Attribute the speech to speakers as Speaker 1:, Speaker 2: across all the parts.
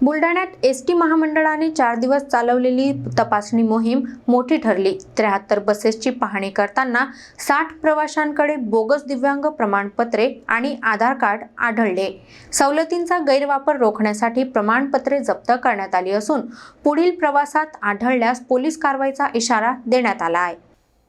Speaker 1: बुलढाण्यात एसटी महामंडळाने 4 दिवस चालवलेली तपासणी मोहीम मोठी ठरली। 73 बसेसची पाहणी करताना 60 प्रवाशांकडे बोगस दिव्यांग प्रमाणपत्रे आणि आधार कार्ड आढळले। सवलतींचा गैरवापर रोखण्यासाठी प्रमाणपत्रे जप्त करण्यात आली असून पुढील प्रवासात आढळल्यास पोलीस कारवाईचा इशारा देण्यात आला आहे।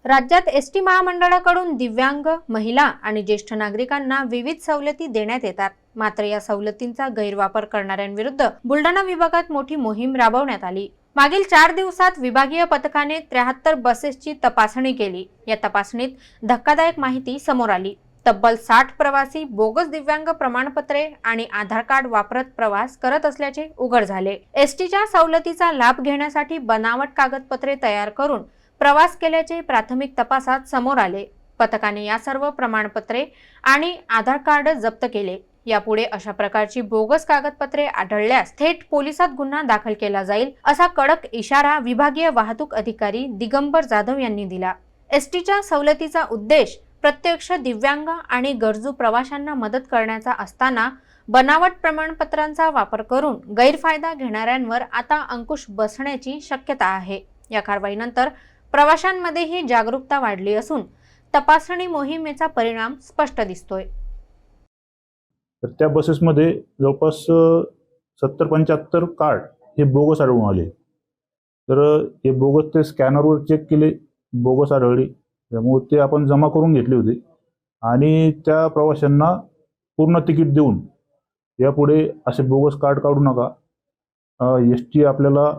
Speaker 1: राज्यात एसटी महामंडळाकडून दिव्यांग, महिला आणि ज्येष्ठ नागरिकांना विविध सवलती देण्यात येतात। मात्र या सवलतींचा गैरवापर करणाऱ्यांविरुद्ध बुलढाणा विभागात मोठी मोहीम राबवण्यात आली। मागील 4 दिवसात विभागीय पथकाने 73 बसेसची तपासणी केली। या तपासणीत धक्कादायक माहिती समोर आली। तब्बल 60 प्रवासी बोगस दिव्यांग प्रमाणपत्रे आणि आधार कार्ड वापरत प्रवास करत असल्याचे उघड झाले। एसटीच्या सवलतीचा लाभ घेण्यासाठी बनावट कागदपत्रे तयार करून प्रवास केल्याचे प्राथमिक तपासात समोर आले। पथकाने या सर्व प्रमाणपत्रे आणि आधार कार्ड जप्त केले। यापुढे अशा प्रकारची बोगस कागदपत्रे आढळल्यास थेट पोलिसात गुन्हा दाखल केला जाईल, असा कडक इशारा विभागीय वाहतूक अधिकारी दिगंबर जाधव यांनी दिला। एसटीच्या सवलतीचा उद्देश प्रत्यक्ष दिव्यांग आणि गरजू प्रवाशांना मदत करण्याचा असताना बनावट प्रमाणपत्रांचा वापर करून गैरफायदा घेणाऱ्यांवर आता अंकुश बसण्याची शक्यता आहे। या कारवाईनंतर प्रवाशांमध्येही जागरूकता वाढली असून तपासणी मोहिमेचा परिणाम स्पष्ट दिसतोय।
Speaker 2: तर त्या बसेसमध्ये जवळपास 70-75 कार्ड हे बोगस आढळून आले। तर हे बोगस ते स्कॅनरवर चेक केले, बोगस आढळले, त्यामुळे ते आपण जमा करून घेतले होते आणि त्या प्रवाशांना पूर्ण तिकीट देऊन यापुढे असे बोगस कार्ड काढू नका। एसटी आपल्याला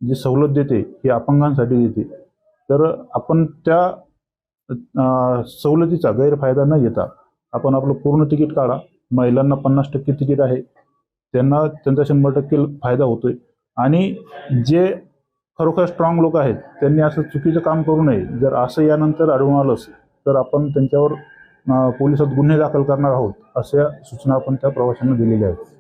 Speaker 2: जी सवलत देते ही अपंगांसाठी देते, तर आपण त्या सवलतीचा गैरफायदा न घेता आपण आपलं पूर्ण तिकीट काढा। महिलांना 50% तिकीट आहे, त्यांना त्यांचा 100% फायदा होतोय आणि जे खरोखर स्ट्रॉंग लोक आहेत त्यांनी असं चुकीचं काम करू नये। जर असं यानंतर आढळून आलंच तर आपण त्यांच्यावर पोलिसात गुन्हे दाखल करणार आहोत, अशा सूचना आपण त्या प्रवाशांना दिलेल्या आहेत।